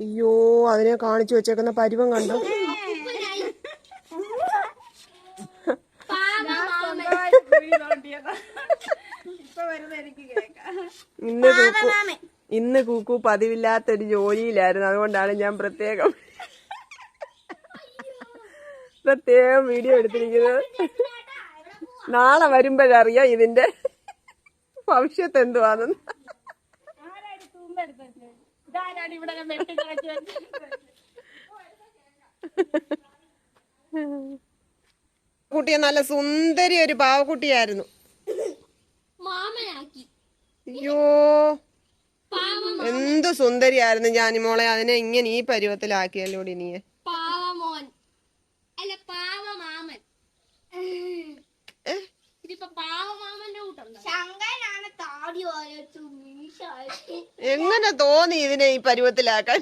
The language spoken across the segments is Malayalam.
അയ്യോ, അതിനെ കാണിച്ചു വെച്ചേക്കുന്ന പരുവം കണ്ടോ? ഇന്ന് കൂക്കു പതിവില്ലാത്തൊരു ജോലിയിലായിരുന്നു. അതുകൊണ്ടാണ് ഞാൻ പ്രത്യേകം വീഡിയോ എടുത്തിരിക്കുന്നത്. നാളെ വരുമ്പോഴറിയാം ഇതിന്റെ ഭവിഷ്യത്ത് എന്തുവാണെന്ന്. കുട്ടിയെ നല്ല സുന്ദരി ഒരു പാവക്കുട്ടിയായിരുന്നു. അയ്യോ, എന്തു സുന്ദരിയായിരുന്നു ജാനിമോളെ. അതിനെ ഇങ്ങനെ ഈ പരുവത്തിലാക്കിയല്ലോടി നീ. എങ്ങനെ തോന്നി ഇതിനെ ഈ പരുവത്തിലാക്കാൻ?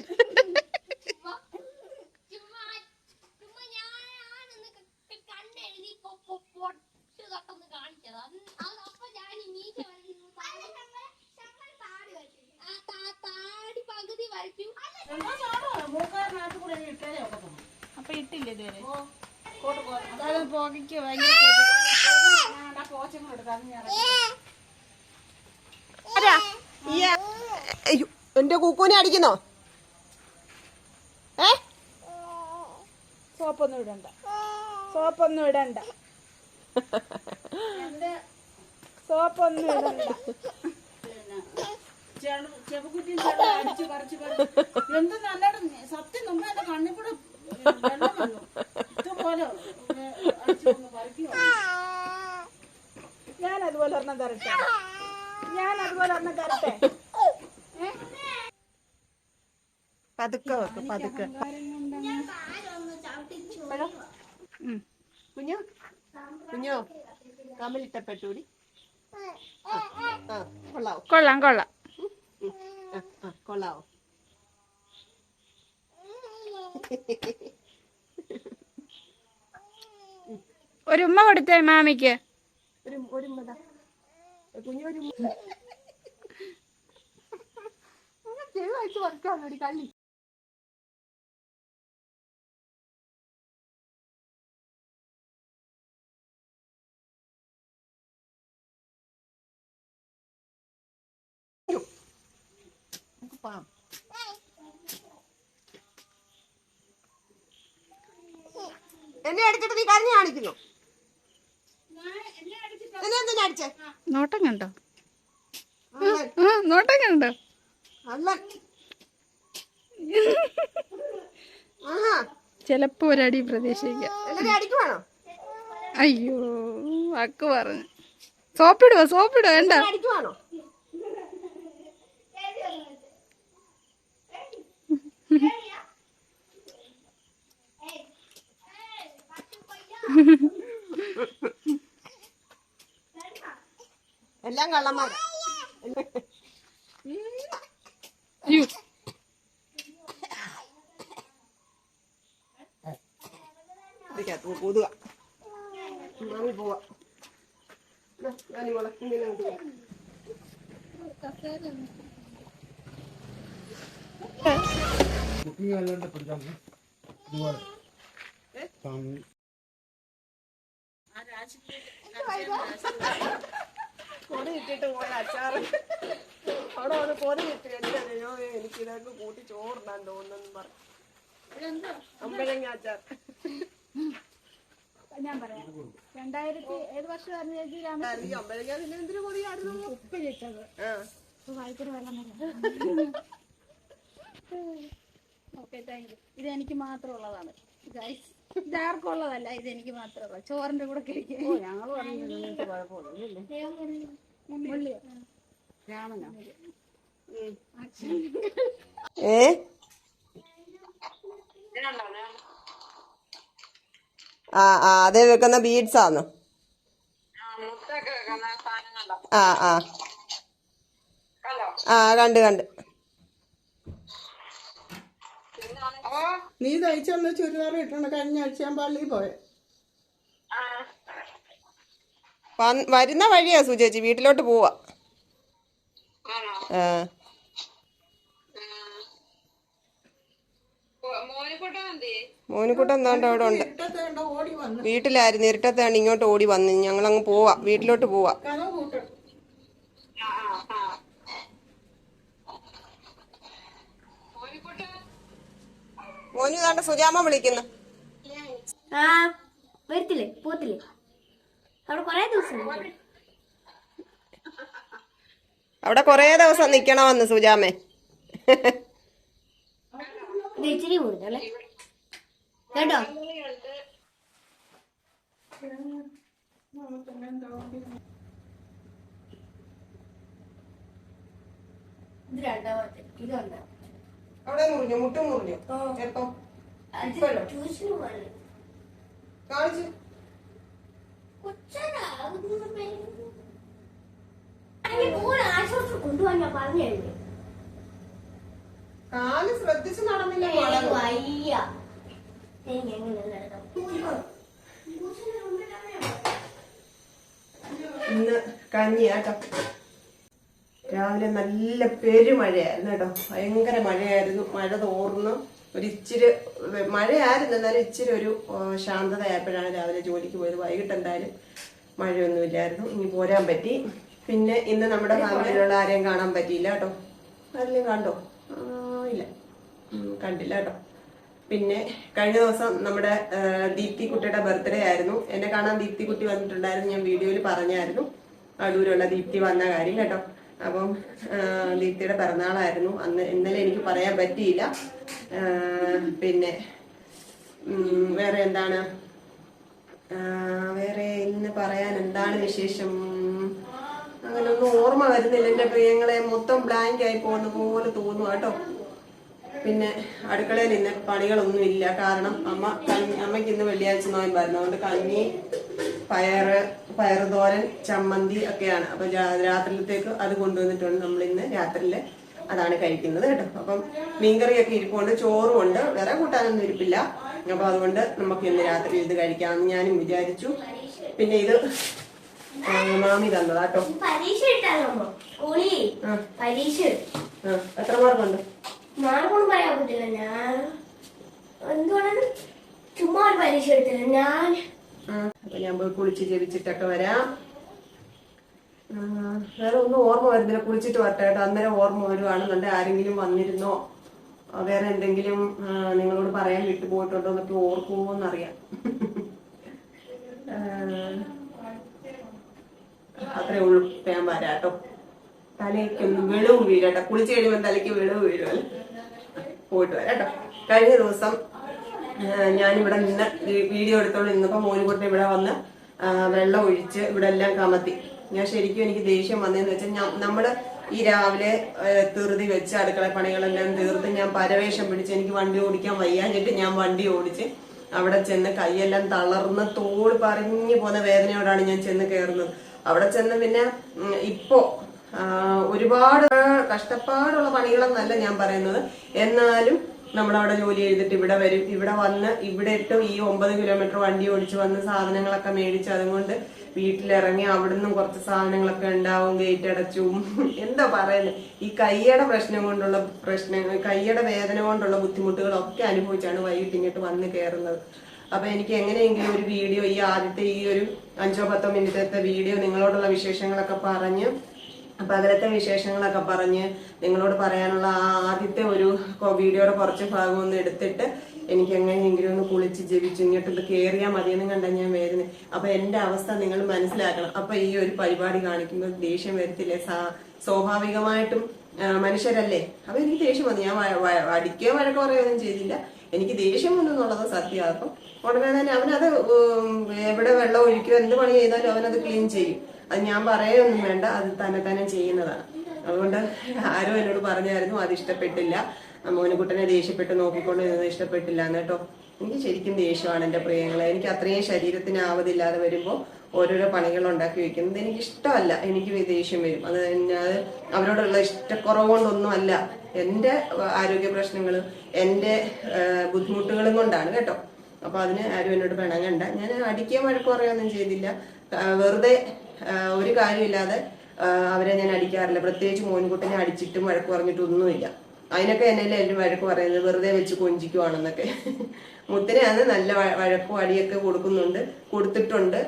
അപ്പൊ ഇട്ടില്ലേ ഇതുവരെ? എന്റെ കൂക്കൂനെ അടിക്കുന്നോ? സോപ്പൊന്നും ഇടണ്ട, സോപ്പൊന്നും ഇടണ്ട, സോപ്പൊന്നും ഇടണ്ട. ചെറുകുട്ടിയും അടിച്ചു പറിച്ചു എന്ത് നല്ലതും സത്യം മുമ്പ് എന്റെ കണ്ണിൽ കൂടെ വെള്ളം വന്നു. ഇതുപോലെ ഞാൻ അതുപോലെ ഒരെണ്ണം തരട്ടെ, ഞാൻ അതുപോലെ ഒരെണ്ണം തരട്ടെ. പതുക്കെ വെക്കും, പതുക്കെ. കുഞ്ഞോ കുഞ്ഞോ കമലിട്ടപ്പെട്ടൂടി. കൊള്ളാവോ? കൊള്ളാം കൊള്ളാം, കൊള്ളാവോ? ഒരു ഉമ്മ കൊടുത്തേ മാമിക്ക്. കള്ളി എന്നെ അടിച്ചിട്ട് നീ കരഞ്ഞു കാണിക്കുന്നു. നോട്ടം കണ്ടോ? നോട്ടം കണ്ടോ? ചെലപ്പോ ഒരടി പ്രതീക്ഷിക്കാം. അയ്യോ, അക്ക് പറഞ്ഞു. സോപ്പിടുവോ? സോപ്പിടുവോ? വേണ്ട. എല്ലാം കള്ളന്മാരാ. കൊതുക മാമി പോവാ. പൊടി ഇട്ടിട്ട് പോയ അച്ചാറ് അവിടെ ഒന്ന് പൊടി ഇട്ട് എന്തോ എനിക്കിതൊക്കെ കൂട്ടി ചോറിടാൻ തോന്നുന്നു പറഞ്ഞു. അമ്പഴങ്ങ അച്ചാർ. ഞാൻ പറയാം, 2000 ഏത് വർഷമായിരുന്നു ചേച്ചി? അമ്പഴങ്ങ പിന്നെ എന്തിനു പൊടിയായിരുന്നു? ഉപ്പിലിട്ടത്. വായിക്കൊരു വെള്ളം വരും. Okay, thank you. ഇത് എനിക്ക് മാത്രമുള്ളതാണ് ഗൈസ്, ഇതാർക്കും ഉള്ളതല്ല, ഇത് എനിക്ക് മാത്രമുള്ള. ചോറിന്റെ കൂടെ കഴിക്കും. ഞങ്ങൾ പറഞ്ഞു കുഴപ്പമില്ല. അതേ വെക്കുന്ന ബീഡ്സ് ആണോ? കണ്ട് കണ്ട്. നീ തയ്ച്ചുള്ള ചുരിദാർ ഇട്ടുണ്ട്. കഴിഞ്ഞ ആഴ്ച ഞാൻ പള്ളിയിൽ പോയെ. വരുന്ന വഴിയാ സുചേച്ചി, വീട്ടിലോട്ട് പോവാ. മോനുകുട്ടൻ എന്താണ്ട് അവിടെ ഉണ്ട്. വീട്ടിലായിരുന്നു, ഇരുട്ടത്താണ് ഇങ്ങോട്ട് ഓടി വന്നു. ഞങ്ങളങ്ങ് പോവാ, വീട്ടിലോട്ട് പോവാ. മോനു താണ്ട സുജാമ വിളിക്കുന്നു. വരത്തില്ലേ പോത്തില്ലേ അവിടെ കൊറേ ദിവസം അവിടെ കൊറേ ദിവസം നിക്കണമെന്ന് സുജാമേ. ഇച്ചിരി കൂടുതലേ കേട്ടോ. ഇത് രണ്ടാമത്തെ ഇതുണ്ടോ അവിടെ മുറിഞ്ഞു, മുട്ടും മുറിഞ്ഞു. എപ്പോ ട്യൂഷന് പോലെ കാണിച്ചു ആശുപത്രി കൊണ്ടുപോകാൻ ഞാൻ പറഞ്ഞു കഴിഞ്ഞു. കാല് ശ്രദ്ധിച്ച് നടന്നില്ല. വയ്യ എങ്ങനെ നടക്കാം. ഇന്ന് കഞ്ഞിയാട്ടോ. രാവിലെ നല്ല പെരുമഴയായിരുന്നു കേട്ടോ, ഭയങ്കര മഴയായിരുന്നു. മഴ തോർന്ന് ഒരിച്ചിരി മഴയായിരുന്നു, എന്നാലും ഇച്ചിരി ഒരു ശാന്തതയായപ്പോഴാണ് രാവിലെ ജോലിക്ക് പോയത്. വൈകിട്ട് എന്തായാലും മഴയൊന്നുമില്ലായിരുന്നു, ഇനി പോരാൻ പറ്റി. പിന്നെ ഇന്ന് നമ്മുടെ ഫാമിലിയിലുള്ള ആരെയും കാണാൻ പറ്റിയില്ല കേട്ടോ. ആരെങ്കിലും കണ്ടോ? ഇല്ല, കണ്ടില്ല കേട്ടോ. പിന്നെ കഴിഞ്ഞ ദിവസം നമ്മുടെ ദീപ്തി കുട്ടിയുടെ ബർത്ത്ഡേ ആയിരുന്നു. എന്നെ കാണാൻ ദീപ്തി കുട്ടി വന്നിട്ടുണ്ടായിരുന്നു, ഞാൻ വീഡിയോയിൽ പറഞ്ഞായിരുന്നു അടൂരുള്ള ദീപ്തി വന്ന കാര്യം കേട്ടോ. അപ്പം ദീപ്തിയുടെ പിറന്നാളായിരുന്നു അന്ന്. ഇന്നലെ എനിക്ക് പറയാൻ പറ്റിയില്ല. പിന്നെ വേറെ എന്താണ്, വേറെ ഇന്ന് പറയാൻ എന്താണ് വിശേഷം, അങ്ങനെയൊന്നും ഓർമ്മ വരുന്നില്ല. എന്റെ പ്രിയങ്ങളെ മൊത്തം ബ്ലാങ്ക് ആയി പോകുന്ന പോലെ തോന്നുന്നു കേട്ടോ. പിന്നെ അടുക്കളയിൽ ഇന്ന് പണികളൊന്നും ഇല്ല, കാരണം അമ്മയ്ക്ക് ഇന്ന് വെള്ളിയാഴ്ച നോയമ്പായിരുന്നു. അതുകൊണ്ട് കഞ്ഞി, പയറ് തോരൻ, ചമ്മന്തി ഒക്കെയാണ്. അപ്പൊ രാത്രിയിലത്തേക്ക് അത് കൊണ്ടുവന്നിട്ടുണ്ട്. നമ്മൾ ഇന്ന് രാത്രിയില് അതാണ് കഴിക്കുന്നത് കേട്ടോ. അപ്പം മീൻകറിയൊക്കെ ഇരിപ്പുണ്ട്, ചോറും ഉണ്ട്, വേറെ കൂട്ടാനൊന്നും ഇരിപ്പില്ല. അപ്പൊ അതുകൊണ്ട് നമുക്ക് ഇന്ന് രാത്രി ഇത് കഴിക്കാമെന്ന് ഞാനും വിചാരിച്ചു. പിന്നെ ഇത് മാമി തന്നതാ കേട്ടോ. എത്ര മാർക്കുണ്ട്? മാർക്കൊന്നും പറയാൻ പറ്റില്ല. ഞാൻ എന്തുകൊണ്ടാണ് ചുമ്മാ ഒരു പരീക്ഷ എടുത്തില്ല ഞാൻ. അപ്പൊ ഞാൻ പോയി കുളിച്ച് ജപിച്ചിട്ടൊക്കെ വരാം. വേറെ ഒന്നും ഓർമ്മ വരുന്നില്ല. കുളിച്ചിട്ട് വരട്ടെ കേട്ടോ. അന്നേരം ഓർമ്മ വരുവാണെന്നുണ്ടെങ്കിൽ ആരെങ്കിലും വന്നിരുന്നോ, വേറെ എന്തെങ്കിലും നിങ്ങളോട് പറയാൻ വിട്ടുപോയിട്ടുണ്ടോ എന്നൊക്കെ ഓർക്കുമോന്നറിയാം. അത്രേ ഉള്ളൂ. ഞാൻ വരാട്ടോ. തലയ്ക്കൊന്നും വെളിവ് വീഴട്ടെ. കുളിച്ച് കഴിയുമ്പോൾ തലയ്ക്ക് വെളിവ് വീഴുമല്ലോ. പോയിട്ട് വരാട്ടോ. കഴിഞ്ഞ ദിവസം ഞാനിവിടെ നിന്ന് വീഡിയോ എടുത്തോണ്ട് നിന്നപ്പോ മോനുകുട്ടൻ ഇവിടെ വന്ന് വെള്ളം ഒഴിച്ച് ഇവിടെ എല്ലാം കമത്തി. ഞാൻ ശരിക്കും എനിക്ക് ദേഷ്യം വന്നതെന്ന് വെച്ചാൽ നമ്മള് ഈ രാവിലെ തീർതി വെച്ച് അടുക്കള പണികളെല്ലാം തീർത്ത് ഞാൻ പരവേഷം പിടിച്ച് എനിക്ക് വണ്ടി ഓടിക്കാൻ വയ്യാഞ്ഞിട്ട് ഞാൻ വണ്ടി ഓടിച്ച് അവിടെ ചെന്ന് കൈയെല്ലാം തളർന്ന് തോട് പറഞ്ഞു പോകുന്ന വേദനയോടാണ് ഞാൻ ചെന്ന് കയറുന്നത്. അവിടെ ചെന്ന് പിന്നെ ഇപ്പോ ഒരുപാട് കഷ്ടപ്പാടുള്ള പണികളെന്നല്ല ഞാൻ പറയുന്നത്, എന്നാലും നമ്മളവിടെ ജോലി ചെയ്തിട്ട് ഇവിടെ വരും. ഇവിടെ വന്ന് ഇവിടെ ഇട്ട് ഈ 9 കിലോമീറ്റർ വണ്ടി ഓടിച്ച് വന്ന് സാധനങ്ങളൊക്കെ മേടിച്ച് അതുകൊണ്ട് വീട്ടിലിറങ്ങി അവിടുന്ന് കുറച്ച് സാധനങ്ങളൊക്കെ ഉണ്ടാവും. ഗേറ്റ് അടച്ചും എന്താ പറയുന്നത്, ഈ കയ്യുടെ പ്രശ്നം കൊണ്ടുള്ള കയ്യുടെ വേദന കൊണ്ടുള്ള ബുദ്ധിമുട്ടുകളൊക്കെ അനുഭവിച്ചാണ് വൈകിട്ട് ഇങ്ങോട്ട് വന്ന് കയറുന്നത്. അപ്പൊ എനിക്ക് എങ്ങനെയെങ്കിലും ഒരു വീഡിയോ, ഈ ആദ്യത്തെ ഈ ഒരു 5-10 മിനിറ്റത്തെ വീഡിയോ നിങ്ങളോടുള്ള വിശേഷങ്ങളൊക്കെ പറഞ്ഞ്, പകലത്തെ വിശേഷങ്ങളൊക്കെ പറഞ്ഞ് നിങ്ങളോട് പറയാനുള്ള ആ ആദ്യത്തെ ഒരു വീഡിയോയുടെ കുറച്ച് ഭാഗം ഒന്ന് എടുത്തിട്ട് എനിക്ക് എങ്ങനെയെങ്കിലും ഒന്ന് കുളിച്ച് ജപിച്ച് ഇങ്ങോട്ട് കയറിയാൽ മതിയെന്ന് കണ്ടാൽ ഞാൻ വേദന. അപ്പൊ എന്റെ അവസ്ഥ നിങ്ങൾ മനസ്സിലാക്കണം. അപ്പൊ ഈ ഒരു പരിപാടി കാണിക്കുമ്പോൾ ദേഷ്യം വരത്തില്ലേ? സ്വാഭാവികമായിട്ടും മനുഷ്യരല്ലേ. അപ്പൊ എനിക്ക് ദേഷ്യം വന്നു. ഞാൻ അടിക്കുകയോ വഴക്കോ പറയുകയൊന്നും ചെയ്തില്ല. എനിക്ക് ദേഷ്യം വന്നെന്നുള്ളത് സത്യമാണ്. അപ്പം ഉടനെ തന്നെ അവനത് എവിടെ വെള്ളം ഒഴിക്കുകയോ എന്ത് പണി ചെയ്താലും അവനത് ക്ലീൻ ചെയ്യും. അത് ഞാൻ പറയുകയൊന്നും വേണ്ട, അത് തന്നെ ചെയ്യുന്നതാണ്. അതുകൊണ്ട് ആരോ എന്നോട് പറഞ്ഞായിരുന്നു അത് ഇഷ്ടപ്പെട്ടില്ല, മോനുകുട്ടനെ ദേഷ്യപ്പെട്ട് നോക്കിക്കൊണ്ട് ഇത് ഇഷ്ടപ്പെട്ടില്ല എന്ന് കേട്ടോ. എനിക്ക് ശരിക്കും ദേഷ്യമാണ് എന്റെ പ്രിയങ്ങളെ. എനിക്ക് അത്രയും ശരീരത്തിന് ആവതില്ലാതെ വരുമ്പോൾ ഓരോരോ പണികൾ ഉണ്ടാക്കി വെക്കുന്നത് എനിക്ക് ഇഷ്ടമല്ല. എനിക്ക് ദേഷ്യം വരും. അത് അവരോടുള്ള ഇഷ്ടക്കുറവ് കൊണ്ടൊന്നും അല്ല, എന്റെ ആരോഗ്യ പ്രശ്നങ്ങളും എന്റെ ബുദ്ധിമുട്ടുകളും കൊണ്ടാണ് കേട്ടോ. അപ്പൊ അതിന് ആരും എന്നോട് പിണങ്ങണ്ട. ഞാൻ അടിക്കുകയോ വഴക്കോ പറയുകയൊന്നും ചെയ്തില്ല. വെറുതെ ഒരു കാര്യമില്ലാതെ അവരെ ഞാൻ അടിക്കാറില്ല. പ്രത്യേകിച്ച് മോൻകുട്ടനെ അടിച്ചിട്ടും വഴക്ക് പറഞ്ഞിട്ടൊന്നുമില്ല. അതിനൊക്കെ എന്നല്ലേ എൻ്റെ വഴക്ക് പറയുന്നത്, വെറുതെ വെച്ച് കൊഞ്ചിക്കുവാണെന്നൊക്കെ. മുത്തിനെയാണ് നല്ല വഴക്കും അടിയൊക്കെ കൊടുത്തിട്ടുണ്ട്.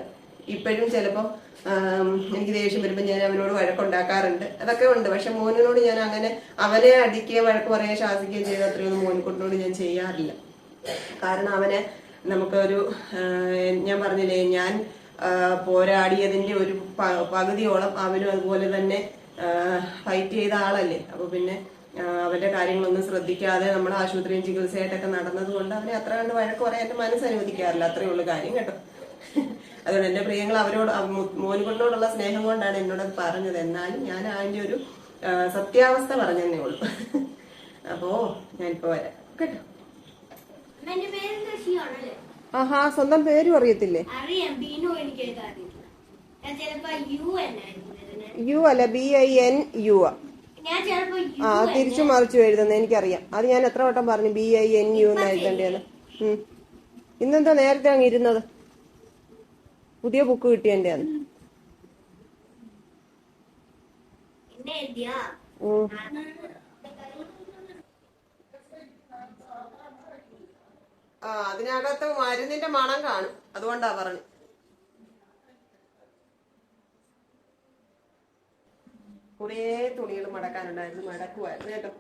ഇപ്പോഴും ചിലപ്പോൾ എനിക്ക് ദേഷ്യം വരുമ്പോൾ ഞാൻ അവനോട് വഴക്കുണ്ടാക്കാറുണ്ട്, അതൊക്കെ ഉണ്ട്. പക്ഷെ മോനിനോട് ഞാൻ അങ്ങനെ അവനെ അടിക്കുകയോ വഴക്ക് പറയുകയോ ശാസിക്കുകയോ ചെയ്ത അത്രയൊന്നും മോനിക്കൊണ്ടോട് ഞാൻ ചെയ്യാറില്ല. കാരണം അവനെ നമുക്കൊരു ഞാൻ പറഞ്ഞില്ലേ, ഞാൻ പോരാടിയതിന്റെ ഒരു പകുതിയോളം അവനും അതുപോലെ തന്നെ ഫൈറ്റ് ചെയ്ത ആളല്ലേ. അപ്പൊ പിന്നെ അവന്റെ കാര്യങ്ങളൊന്നും ശ്രദ്ധിക്കാതെ നമ്മൾ ആശുപത്രിയും ചികിത്സയായിട്ടൊക്കെ നടന്നത് കൊണ്ട് അവനെ അത്ര കണ്ട് വഴക്ക് പറയാൻ എന്റെ മനസ്സ് അനുവദിക്കാറില്ല. അത്രേ ഉള്ളു കാര്യം കേട്ടോ. അതുകൊണ്ട് എന്റെ പ്രിയങ്ങൾ അവരോട് മോനുകൊണ്ടോടുള്ള സ്നേഹം കൊണ്ടാണ് എന്നോട് പറഞ്ഞത്. എന്നാലും ഞാൻ അതിന്റെ ഒരു സത്യാവസ്ഥ പറഞ്ഞതേ ഉള്ളൂ. അപ്പോ ഞാനിപ്പോ വരാം കേട്ടോ. ആഹാ, സ്വന്തം പേരും അറിയത്തില്ലേ? യു അല്ല, BINU. ആ, തിരിച്ചു മറിച്ചു എഴുതുന്നത് എനിക്കറിയാം. അത് ഞാൻ എത്ര വട്ടം പറഞ്ഞു BINU എന്ന് എഴുതേണ്ടത്. ഇന്നെന്താ നേരത്തെ അങ്ങ് ഇരുന്നത്? പുതിയ ബുക്ക് കിട്ടിയ അതിനകത്ത് മരുന്നിന്റെ മണം കാണും, അതുകൊണ്ടാ പറഞ്ഞു. കുറേ തുണികൾ മടക്കാനുണ്ടായിരുന്നു, മടക്കുമായിരുന്നു കേട്ടോ.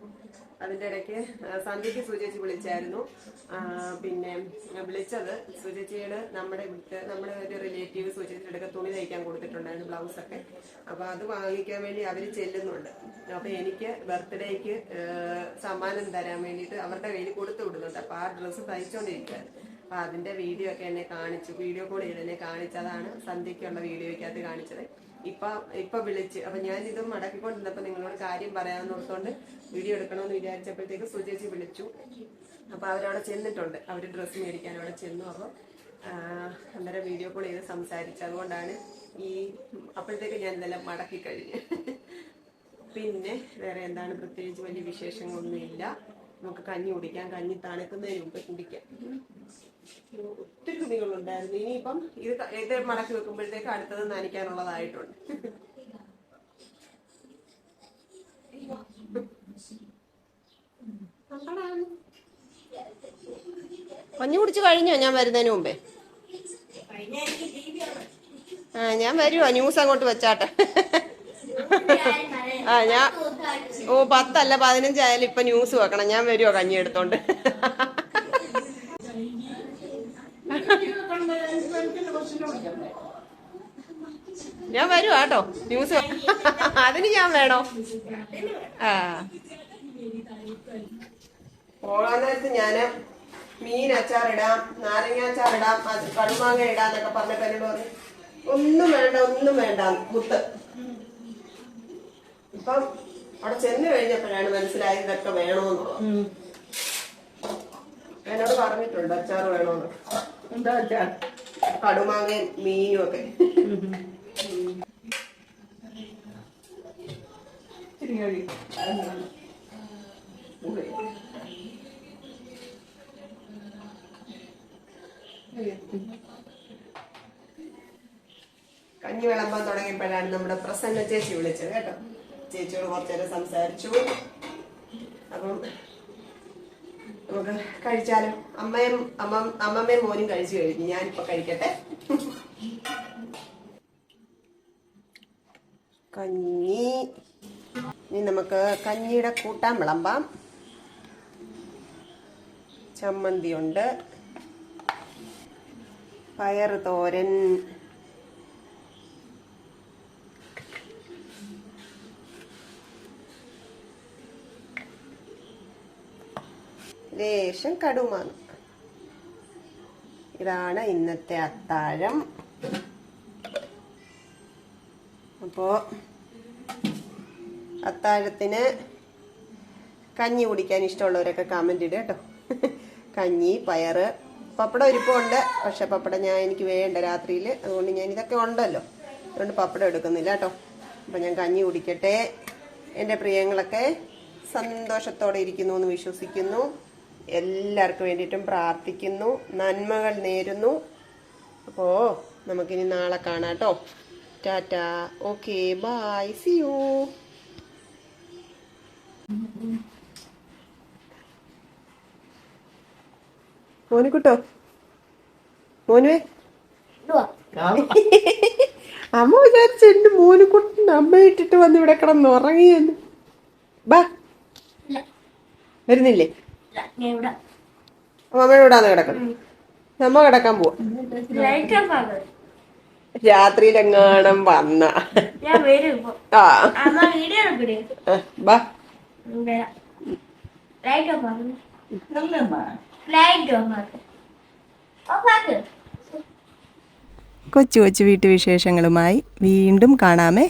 അതിന്റെ ഇടയ്ക്ക് സന്ധ്യക്ക് സുചേച്ചി വിളിച്ചായിരുന്നു. പിന്നെ വിളിച്ചത് സുചേച്ചിയുടെ നമ്മുടെ ഒരു റിലേറ്റീവ് സുചേച്ചിയുടെ അടുക്ക തുണി തയ്ക്കാൻ കൊടുത്തിട്ടുണ്ടായിരുന്നു, ബ്ലൗസൊക്കെ. അപ്പൊ അത് വാങ്ങിക്കാൻ വേണ്ടി അവര് ചെല്ലുന്നുണ്ട്. അപ്പൊ എനിക്ക് ബർത്ത്ഡേക്ക് സമ്മാനം തരാൻ വേണ്ടിയിട്ട് അവരുടെ കയ്യിൽ കൊടുത്തു വിടുന്നുണ്ട്. അപ്പൊ ആ ഡ്രസ്സ് തയ്ച്ചോണ്ടിരിക്കുകയാണ്. അപ്പൊ അതിന്റെ വീഡിയോ ഒക്കെ എന്നെ കാണിച്ചു, വീഡിയോ കോൾ ചെയ്ത് എന്നെ കാണിച്ചതാണ് സന്ധ്യക്കുള്ള വീഡിയോയ്ക്കകത്ത് കാണിച്ചത്. ഇപ്പൊ വിളിച്ച്, അപ്പൊ ഞാൻ ഇതും മടക്കിക്കൊണ്ടിരുന്നപ്പോ നിങ്ങളോട് കാര്യം പറയാമെന്ന് ഓർത്തോണ്ട് വീഡിയോ എടുക്കണമെന്ന് വിചാരിച്ചപ്പോഴത്തേക്ക് സുചേച്ചി വിളിച്ചു. അപ്പൊ അവരവിടെ ചെന്നിട്ടുണ്ട്, അവര് ഡ്രസ്സ് മേടിക്കാൻ അവിടെ ചെന്നു. അപ്പൊ അന്നേരം വീഡിയോ കോൾ ചെയ്ത് സംസാരിച്ചു. അതുകൊണ്ടാണ് അപ്പോഴത്തേക്ക് ഞാൻ ഇതെല്ലാം മടക്കി കഴിഞ്ഞു. പിന്നെ വേറെ എന്താണ്, പ്രത്യേകിച്ച് വലിയ വിശേഷങ്ങളൊന്നുമില്ല. നമുക്ക് കഞ്ഞി കുടിക്കാം, കഞ്ഞി തണുക്കുന്നതിന് മുമ്പ് കുടിക്കാം. ഒത്തിരി തുണികളുണ്ടായിരുന്നു. ഇനിയിപ്പം ഇത് മടക്കി വെക്കുമ്പോഴത്തേക്ക് അടുത്തത് നനയ്ക്കാനുള്ളതായിട്ടുണ്ട്. കഞ്ഞി കുടിച്ച് കഴിഞ്ഞോ ഞാൻ വരുന്നതിന് മുമ്പേ? ഞാൻ വരുവാ, ന്യൂസ് അങ്ങോട്ട് വെച്ചാട്ടെ. ഞാൻ 10 അല്ല 15 ആയാലും ഇപ്പൊ ന്യൂസ് വെക്കണം. ഞാൻ വരുവാ കഞ്ഞി എടുത്തോണ്ട്. ഞാൻ വരുവാ കേട്ടോ, ന്യൂസ് അതിന് ഞാൻ വേണോ? പോകാൻ നേരത്ത് ഞാന് മീൻ അച്ചാറിടാം, നാരങ്ങ അച്ചാറിടാം, കടുമാങ്ങ ഇടാന്നൊക്കെ പറഞ്ഞപ്പോ എന്നോട് പറഞ്ഞു ഒന്നും വേണ്ട മുത്ത്. ഇപ്പം അവിടെ ചെന്ന് കഴിഞ്ഞപ്പോഴാണ് മനസ്സിലായത് ഇതൊക്കെ വേണോന്നുള്ളത്. എന്നോട് പറഞ്ഞിട്ടുണ്ട് അച്ചാറ് വേണോന്ന്. എന്താ അച്ചാർ? കടുമാങ്ങയും മീനും ഒക്കെ. കഞ്ഞി വിളമ്പാൻ തുടങ്ങിയപ്പോഴാണ് നമ്മുടെ പ്രസന്ന ചേച്ചി വിളിച്ചത് കേട്ടോ. ചേച്ചിയോട് കുറച്ചേരം സംസാരിച്ചു. അപ്പം നമുക്ക് കഴിച്ചാലോ? അമ്മമ്മയും മോനും കഴിച്ചു കഴിഞ്ഞു, ഞാനിപ്പോ കഴിക്കട്ടെ. കഞ്ഞി ഇനി നമുക്ക് കഞ്ഞിയുടെ കൂട്ടാൻ വിളമ്പാം. ചമ്മന്തി ഉണ്ട്, പയറ് തോരൻ, ലേശം കടുമാങ്ങ. ഇതാണ് ഇന്നത്തെ അത്താഴം. അപ്പോ അത്താഴത്തിന് കഞ്ഞി കുടിക്കാൻ ഇഷ്ടമുള്ളവരൊക്കെ കമന്റ് ഇടുക കേട്ടോ. കഞ്ഞി, പയറ്, പപ്പടം ഇരിപ്പുണ്ട്. പക്ഷെ പപ്പടം എനിക്ക് വേണ്ട രാത്രിയിൽ, അതുകൊണ്ട് ഞാൻ ഇതൊക്കെ ഉണ്ടല്ലോ, അതുകൊണ്ട് പപ്പടം എടുക്കുന്നില്ല കേട്ടോ. അപ്പൊ ഞാൻ കഞ്ഞി കുടിക്കട്ടെ. എൻ്റെ പ്രിയങ്ങളൊക്കെ സന്തോഷത്തോടെ ഇരിക്കുന്നു എന്ന് വിശ്വസിക്കുന്നു. എല്ലാവർക്കും വേണ്ടിയിട്ടും പ്രാർത്ഥിക്കുന്നു, നന്മകൾ നേരുന്നു. അപ്പോ നമുക്കിനി നാളെ കാണാം കേട്ടോ. Tata, okay, bye, see you. മോനുകുട്ടോ മോനുവേ എന്തുവാ അമ്മ വിചാരിച്ച എന്റെ മോനുകുട്ടൻ അമ്മ ഇട്ടിട്ട് വന്ന് ഇവിടെ കിടന്ന് ഉറങ്ങിയെന്ന്. ബാ ഇല്ല വരുന്നില്ലേ? ഇല്ല ഞാൻ ഇവിടെ അമ്മയുടെ കൂടാന്ന് കിടക്കണം. നമ്മ കിടക്കാൻ പോവാ. ലൈറ്റ് ഓഫ് ആകും. രാത്രിയിലെങ്ങാണം വന്ന ഞാൻ വരും ഇപ്പൊ. ആ അമ്മ വീഡിയോ എടുക്കണേ. ബാ ലൈറ്റ് ഓഫ് ആകും. ലൈറ്റ് ഓഫ് ആകും. ഓഫ് ആക്ക്. കൊച്ചു കൊച്ചു വീട്ടുവിശേഷങ്ങളുമായി വീണ്ടും കാണാമേ.